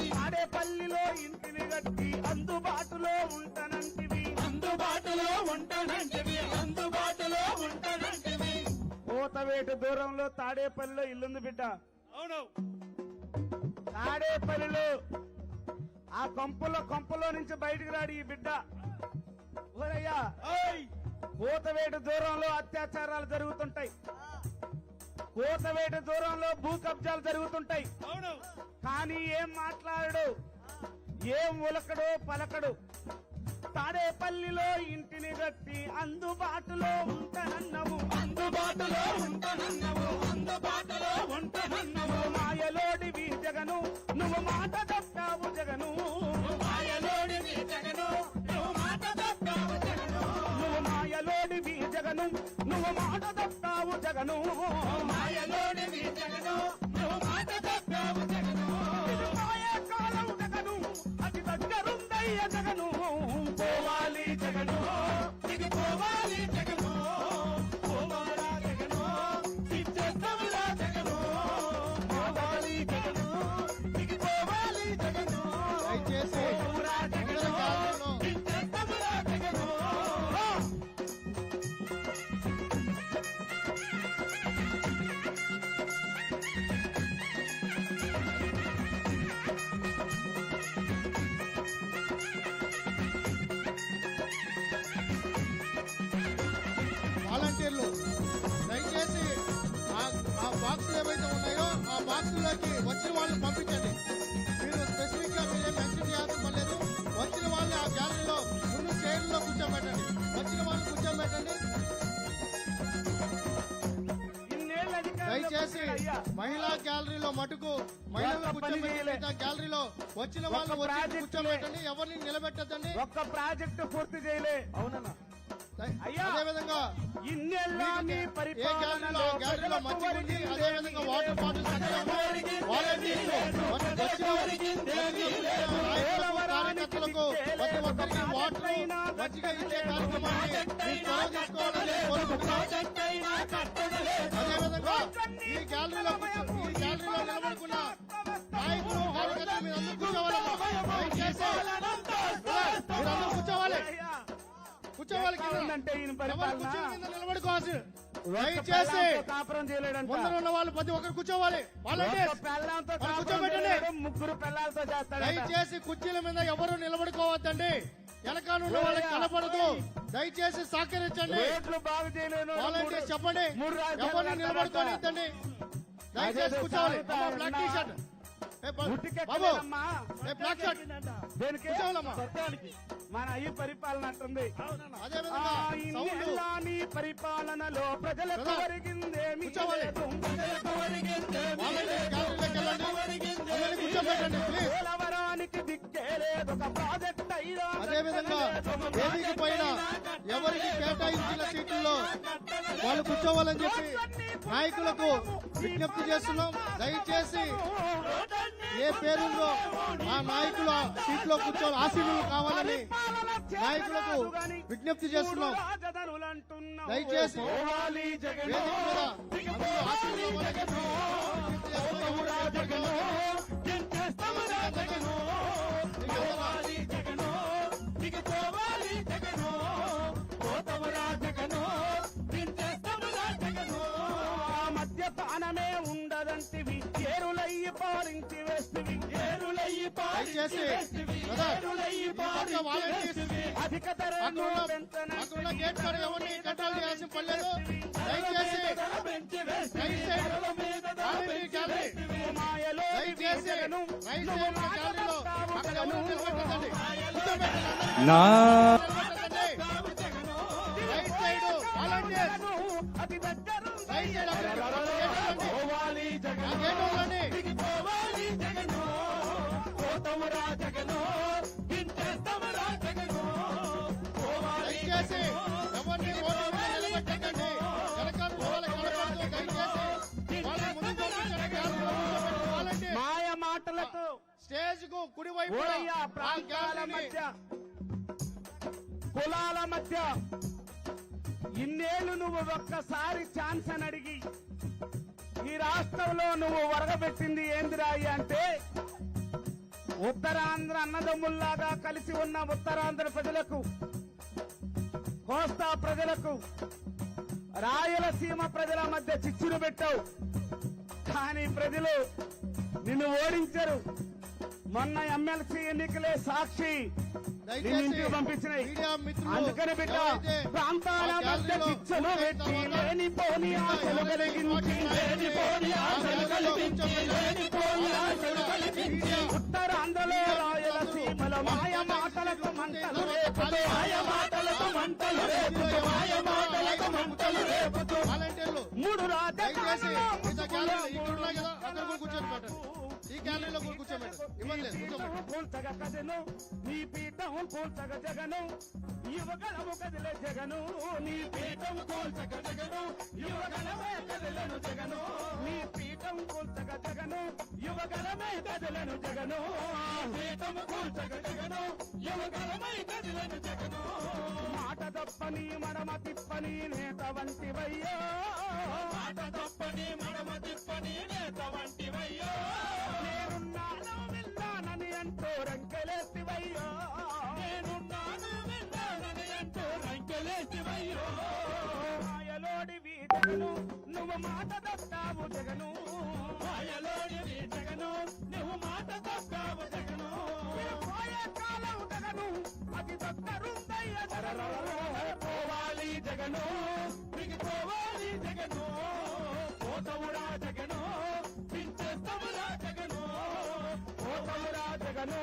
తాడేపల్లిలో ఇంటిని కట్టి అందుబాటులో ఉంటానంటివి కోతవేటు దూరంలో తాడేపల్లిలో ఇల్లుంది బిడ్డ. అవును, తాడేపల్లిలో ఆ కొంపలో నుంచి బయటికి రాడు ఈ బిడ్డ. ఓరయ్యా, కోతవేటు దూరంలో అత్యాచారాలు జరుగుతుంటాయి, కోతవేటు దూరంలో భూ కబ్జాలు జరుగుతుంటాయి. అవును, కానీ ఏం మాట్లాడు, ఏం ఉలకడు పలకడు. తాడేపల్లిలో ఇంటిని కట్టి అందుబాటులో ఉంటానన్నవు, మాయలోడివి జగను, నువ్వు మాట తప్పావు జగను, నువ్వు మాయలోడివి జగను, నువ్వు మాట తప్పావు జగను. మాయకాలం జగను, అది దగ్గరుందయ్య జగను. పోవాలి జగను, ఇది పోవాలి జగను, పోవాలా జగను, ఇచ్చేస్తామురా జగను. పోవాలి జగను, ఇది పోవాలి జగను, దయచేసి పోవురా జగను, ఇచ్చేస్తామురా జగను. వాలంటీర్లు దయచేసి ఆ బాక్సులు ఏవైతే ఉన్నాయో ఆ బాక్సుల్లోకి వచ్చిన వాళ్ళని పంపించండి. మీరు స్పెసిఫిక్ గా మీరే మెన్షన్ చేయాల్సిన పని లేదు. వచ్చిన వాళ్ళని ఆ గ్యాలరీలో ముందు చైర్లో కూర్చోబెట్టండి, వచ్చిన వాళ్ళని కూర్చోబెట్టండి. దయచేసి మహిళా గ్యాలరీలో మటుకు మహిళలను కూర్చోబెట్టి గ్యాలరీలో వచ్చిన వాళ్ళని వచ్చి కూర్చోబెట్టండి, ఎవరిని నిలబెట్టద్దండి. ఒక్క ప్రాజెక్టు పూర్తి చేయలే. అవునన్నా, అదేవిధంగా ఇన్నెల్లా నీ ఏ పరిపాలనలో గ్యాలరీలో మంచి ఉంది, అదేవిధంగా వాటర్ బాటిల్స్ కార్యకర్తలకు ప్రతి ఒక్కరికి వాటర్ మంచిగా ఇచ్చే కార్యక్రమాన్ని మీరు చొరవ తీసుకోవాలని కోరుకుంటున్నాం. అదేవిధంగా ఈ గ్యాలరీలో నిలబడుకున్న నాయకులు కార్యకర్తలు మీరు అందరూ కూర్చోవాలి. మీరు అందరూ కూర్చోవాలి, అంటే ఈయన పరిపాలన నిలబడుకోవాలి. దయచేసి కాపురం చేయలేడంట. ముందర ఉన్న వాళ్ళు ప్రతి ఒక్కరు కూర్చోవాలి. పెళ్ళంతో కూర్చోబెట్టండి. ముగ్గురు పిల్లలతో చేస్తాడు. దయచేసి కుర్చీల మీద ఎవరు నిలబడుకోవద్దండి, వెనకాలన్న వాళ్ళకి కనపడదు. దయచేసి సహకరించండి. రోడ్లు బాగు చేయలేను వాలంటీర్స్ చెప్పండి, ఎవరిని నిలబడుకోవద్దండి. దయచేసి కూర్చోవాలి. బ్లాక్ టీ షర్ట్ బాబు, బ్లాక్ షర్ట్ దేనికి కూర్చోవాలమ్మా. మన ఈ పరిపాలన అంటుంది. అదేవిధంగా సౌండ్ నీ పరిపాలనలో ప్రజలకు ఒరిగిందేమి కూర్చోవాలి. లేదు. కూర్చోబెట్టండి ప్లీజ్. పోలవరానికి దిక్కే లేదు, ఒక ప్రాజెక్ట్ అయినా. అదేవిధంగా వేదిక పైన ఎవరికి కేటాయించిన సీట్లలో వాళ్ళు కూర్చోవాలని చెప్పి నాయకులకు విజ్ఞప్తి చేస్తున్నాం. దయచేసి ఏ పేరుందో ఆ నాయకుల సీట్లో కూర్చోవాలి, ఆశీనులు కావాలని నాయకులకు విజ్ఞప్తి చేస్తున్నాం. దయచేసి వేదిక మీద అందరూ ఆశీనులు మద్యపానమే ఉండదంటివి, ఏరులయ్యి పాలించి వేస్తివి, ఏరులయ్యి దయచేసి అధిక ధర అక్కడ గేట్ కాడ ఎవరిని కంట్రోల్ చేయాల్సిన పని లేదు. దయచేసి అతి దగ్గర దయచేసి ఎవరిని నిలబెట్టకండి, వెనకాల వాళ్ళకి కనపడదు. దయచేసి వాళ్ళని ముందుకు పంపించండి. మాయ మాటలకు స్టేజ్ కు కుడివైపు ప్రాంతాల మధ్య కులాల మధ్య ఇన్నేళ్లు నువ్వు ఒక్కసారి ఛాన్స్ అని అడిగి ఈ రాష్ట్రంలో నువ్వు వరగబెట్టింది ఏందిరాయి అంటే ఉత్తరాంధ్ర అన్నదమ్ముల్లాగా కలిసి ఉన్న ఉత్తరాంధ్ర ప్రజలకు, కోస్తా ప్రజలకు, రాయలసీమ ప్రజల మధ్య చిచ్చులు పెట్టావు. కానీ ప్రజలు నిన్ను ఓడించరు. మొన్న ఎమ్మెల్సీ ఎన్నికలే సాక్షి నిన్ను ఇంటికి పంపించినాయి. మీడియా మిత్రులు అందుకని బిడ్డ ఎవరైతే ప్రాంతాల ఆ మధ్య గ్యాలరీలో చిచ్చులు పెట్టి లేనిపోని ఆశలు కలిగించి, లేనిపోని ఆశలు కలిగించి, లేనిపోని ఆశలు కలిగించి, ఉత్తరాంధ్రలో రాయలసీమల మాయ మాటలకు మంటలు రేపుతూ, మాయ మాటలకు మంటలు రేపుతూ, మాయ మాటలకు మంటలు రేపుతూ, వాలంటీర్లు మూడు దయచేసి రాజధానుల ఇంత గ్యాలరీ ఇక్కడ ఉన్నాయి కదా అక్కడ కూడా కూర్చొని పెట్టండి. ఈ గ్యాలరీలో కూడా కూర్చోబెట్టండి. ఇవ్వండి లేదు కూర్చోబెట్టండి. పూల్చగ కదను నీ పీఠం కూల్చగ జగను, యువగలము కదిలే జగను, నీ పీఠం కూల్చగ జగను, యువగలమే కదిలను జగను, నీ పీఠం కూల్చగ జగను, యువగలమే కదిలను జగను, పీఠం కూల్చగ జగను, యువగలమే కదిలను జగను. మాట తప్పని మడమ తిప్పని నేత వంటివయ్యో, మాట తప్పని మడమ తిప్పని నేత వంటివయ్యో, నేనున్నాను విన్నానని అంటూ రంకెలేసివయ్యో, నేనున్నాను విన్నానని అంటూ రంకెలేసివయ్యో. మాయలోడివి జగను నువ్వు మాట తప్పావు జగను, మాయలోడివి జగను నువ్వు మాట తప్పావు జగను, పోయే కాలం జగను అది దొక్కరుందయ్య జగను, పోవాలి జగను దిగిపోవాలి జగను, పోతవురా జగను పించేస్తావురా జగను, పోతవురా జగను